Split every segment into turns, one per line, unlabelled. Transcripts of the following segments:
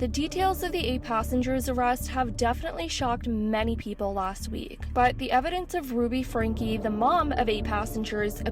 The details of the 8 passengers' arrest have definitely shocked many people last week, but the evidence of Ruby Franke, the mom of 8 passengers,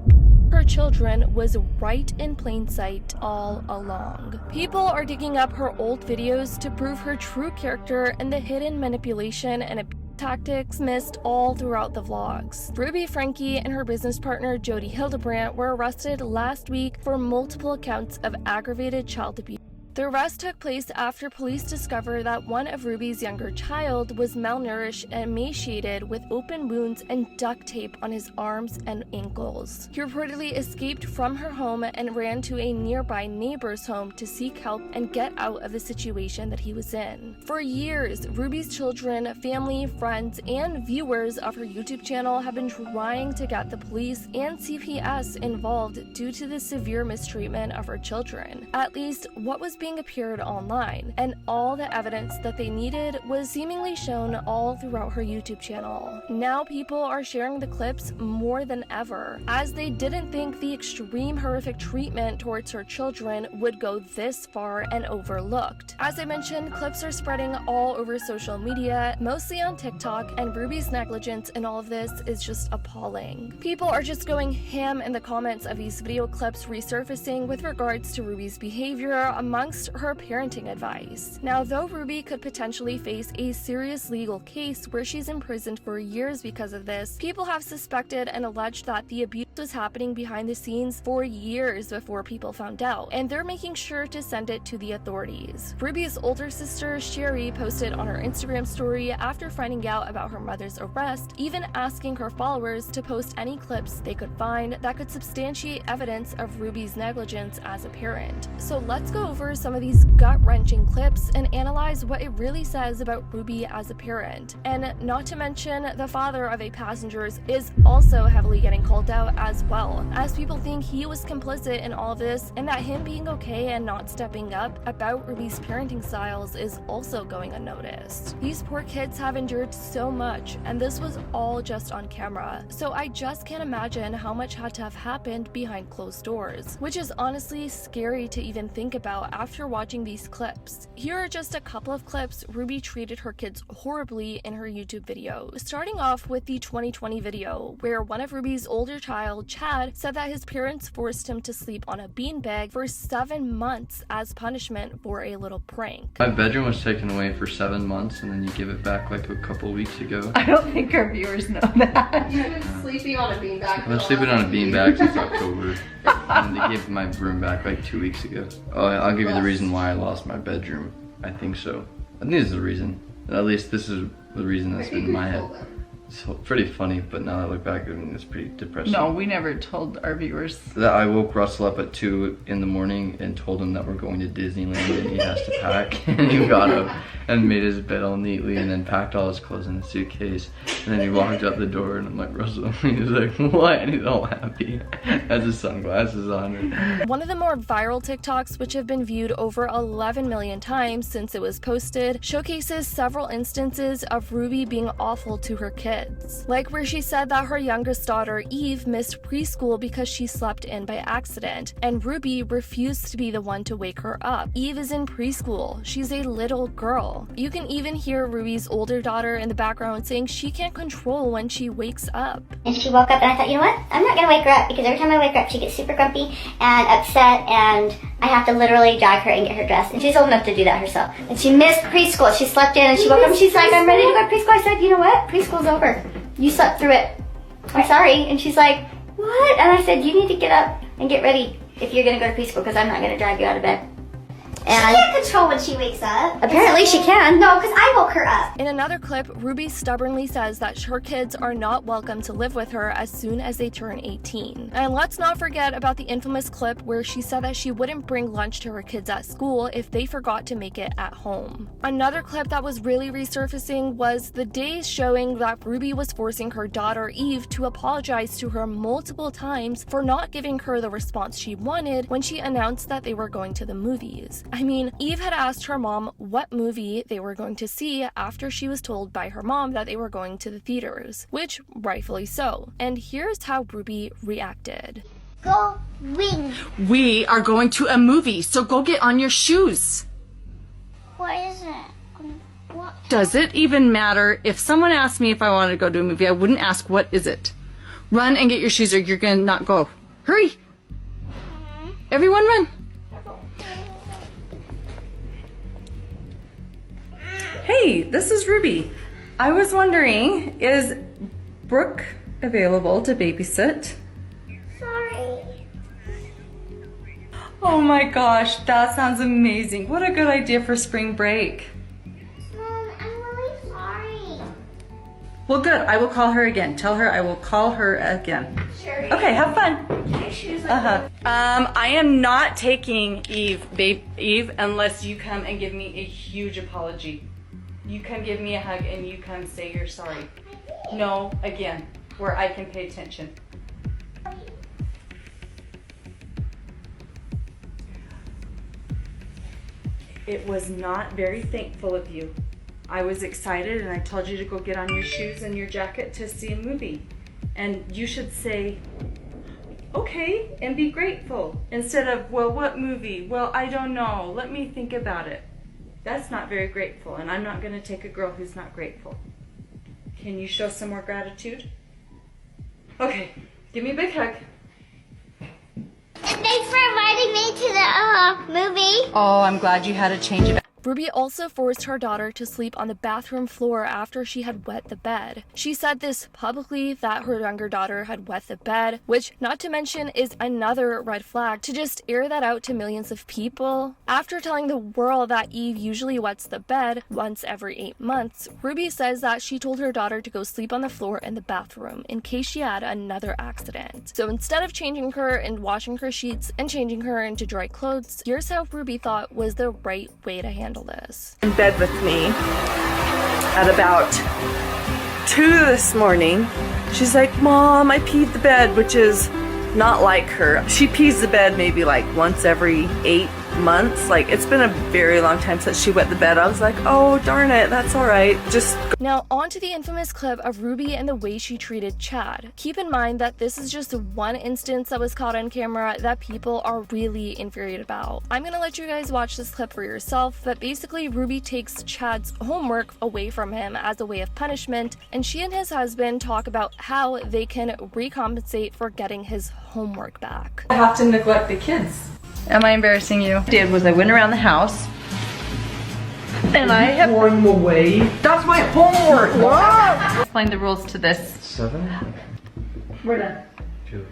her children, was right in plain sight all along. People are digging up her old videos to prove her true character and the hidden manipulation and tactics missed all throughout the vlogs. Ruby Franke and her business partner Jody Hildebrandt were arrested last week for multiple counts of aggravated child abuse. The arrest took place after police discovered that one of Ruby's younger child was malnourished and emaciated with open wounds and duct tape on his arms and ankles. He reportedly escaped from her home and ran to a nearby neighbor's home to seek help and get out of the situation that he was in. For years, Ruby's children, family, friends, and viewers of her YouTube channel have been trying to get the police and CPS involved due to the severe mistreatment of her children. At least what was being appeared online, and all the evidence that they needed was seemingly shown all throughout her YouTube channel. Now people are sharing the clips more than ever, as they didn't think the extreme horrific treatment towards her children would go this far and overlooked. As I mentioned, clips are spreading all over social media, mostly on TikTok, and Ruby's negligence in all of this is just appalling. People are just going ham in the comments of these video clips resurfacing with regards to Ruby's behavior amongst her parenting advice. Now, though Ruby could potentially face a serious legal case where she's imprisoned for years because of this, people have suspected and alleged that the abuse was happening behind the scenes for years before people found out, and they're making sure to send it to the authorities. Ruby's older sister, Sherry, posted on her Instagram story after finding out about her mother's arrest, even asking her followers to post any clips they could find that could substantiate evidence of Ruby's negligence as a parent. So let's go over some of these gut-wrenching clips and analyze what it really says about Ruby as a parent. And not to mention, the father of 8 passengers is also heavily getting called out as well, as people think he was complicit in all of this, and that him being okay and not stepping up about Ruby's parenting styles is also going unnoticed. These poor kids have endured so much, and this was all just on camera, so I just can't imagine how much had to have happened behind closed doors, which is honestly scary to even think about after watching these clips. Here are just a couple of clips Ruby treated her kids horribly in her YouTube video. Starting off with the 2020 video, where one of Ruby's older child, Chad, said that his parents forced him to sleep on a beanbag for 7 months as punishment for a little prank.
My bedroom was taken away for 7 months and then you give it back like a couple weeks ago.
I don't think our viewers know that.
You've been sleeping on a beanbag.
I've been sleeping on a beanbag since October. And they gave my room back like 2 weeks ago. Oh, I'll give you the reason why I lost my bedroom. I think so. I think this is the reason. At least this is the reason that's been in my head. It's pretty funny, but now that I look back, I mean, it's pretty depressing.
No, we never told our viewers.
That I woke Russell up at 2 in the morning and told him that we're going to Disneyland and he has to pack. And he got up and made his bed all neatly and then packed all his clothes in a suitcase. And then he walked out the door and I'm like, Russell, he was like, what? And he's all happy. Has his sunglasses on.
One of the more viral TikToks, which have been viewed over 11 million times since it was posted, showcases several instances of Ruby being awful to her kids. Like where she said that her youngest daughter, Eve, missed preschool because she slept in by accident, and Ruby refused to be the one to wake her up. Eve is in preschool. She's a little girl. You can even hear Ruby's older daughter in the background saying she can't control when she wakes up.
And she woke up and I thought, you know what? I'm not going to wake her up because every time I wake her up she gets super grumpy and upset and I have to literally drag her and get her dressed. And she's old enough to do that herself. And she missed preschool. She slept in and she woke up and she's like, I'm ready to go to preschool. I said, you know what? Preschool's over. You slept through it. I'm sorry. And she's like, what? And I said, you need to get up and get ready if you're going to go to preschool because I'm not going to drag you out of bed.
And she can't control when she wakes up.
Apparently she can.
No, because I woke her up.
In another clip, Ruby stubbornly says that her kids are not welcome to live with her as soon as they turn 18. And let's not forget about the infamous clip where she said that she wouldn't bring lunch to her kids at school if they forgot to make it at home. Another clip that was really resurfacing was the days showing that Ruby was forcing her daughter Eve to apologize to her multiple times for not giving her the response she wanted when she announced that they were going to the movies. I mean, Eve had asked her mom what movie they were going to see after she was told by her mom that they were going to the theaters, which rightfully so. And here's how Ruby reacted.
Going.
We are going to a movie, so go get on your shoes.
What is it? What?
Does it even matter? If someone asked me if I wanted to go to a movie, I wouldn't ask, what is it? Run and get your shoes or you're gonna not go. Hurry! Everyone run! Hey, this is Ruby. I was wondering, is Brooke available to babysit?
Sorry.
Oh my gosh, that sounds amazing. What a good idea for spring break.
Mom, I'm really sorry.
Well, good. I will call her again. Tell her I will call her again.
Sure.
Okay, have fun.
My shoes are
I am not taking Eve, unless you come and give me a huge apology. You come give me a hug and you come say you're sorry. No, again, where I can pay attention. It was not very thankful of you. I was excited and I told you to go get on your shoes and your jacket to see a movie. And you should say, okay, and be grateful. Instead of, well, what movie? Well, I don't know. Let me think about it. That's not very grateful, and I'm not going to take a girl who's not grateful. Can you show some more gratitude? Okay, give me a big hug.
Thanks for inviting me to the movie.
Oh, I'm glad you had a change of...
Ruby also forced her daughter to sleep on the bathroom floor after she had wet the bed. She said this publicly, that her younger daughter had wet the bed, which, not to mention, is another red flag to just air that out to millions of people. After telling the world that Eve usually wets the bed once every 8 months, Ruby says that she told her daughter to go sleep on the floor in the bathroom in case she had another accident. So instead of changing her and washing her sheets and changing her into dry clothes, here's how Ruby thought was the right way to handle this.
In bed with me at about 2 this morning. She's like, Mom, I peed the bed, which is not like her. She pees the bed maybe like once every 8 months. Like, it's been a very long time since she wet the bed. I was like, oh, darn it, that's all right. Just
Now, on to the infamous clip of Ruby and the way she treated Chad. Keep in mind that this is just one instance that was caught on camera that people are really infuriated about. I'm gonna let you guys watch this clip for yourself, but basically Ruby takes Chad's homework away from him as a way of punishment, and she and his husband talk about how they can recompensate for getting his homework back.
I have to neglect the kids. Am I embarrassing you? What I did was I went around the house and I have
Throwing them away. That's my homework. What?
explained the rules to this.
7.
We're done.
Julie,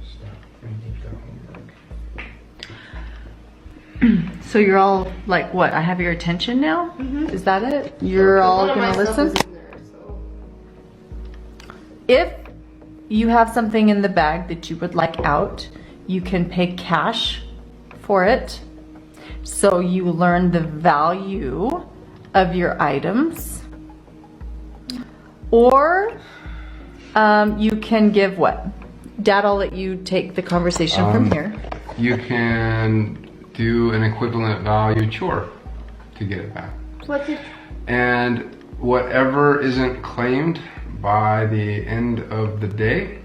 stop reading the homework.
So you're all like, what? I have your attention now? Is that it? You're all gonna listen? If you have something in the bag that you would like out, you can pay cash for it. So you learn the value of your items. Or you can give what? Dad, I'll let you take the conversation from here.
You can do an equivalent value chore to get it back.
What's it?
And whatever isn't claimed by the end of the day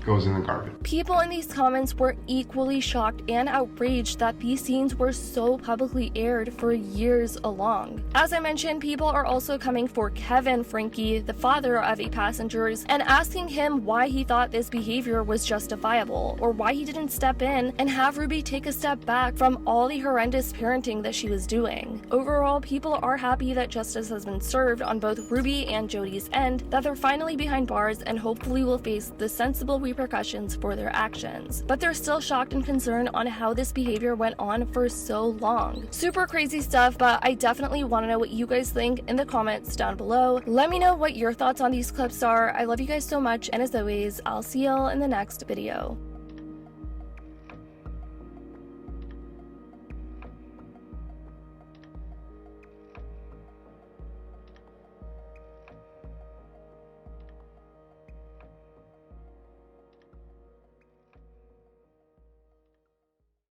goes in the garbage.
People in these comments were equally shocked and outraged that these scenes were so publicly aired for years along. As I mentioned, people are also coming for Kevin Franke, the father of 8 passengers, and asking him why he thought this behavior was justifiable, or why he didn't step in and have Ruby take a step back from all the horrendous parenting that she was doing. Overall, people are happy that justice has been served on both Ruby and Jody's end, that they're finally behind bars and hopefully will face the sensible repercussions for their actions. But they're still shocked and concerned on how this behavior went on for so long. Super crazy stuff, but I definitely want to know what you guys think in the comments down below. Let me know what your thoughts on these clips are. I love you guys so much, and as always, I'll see y'all in the next video.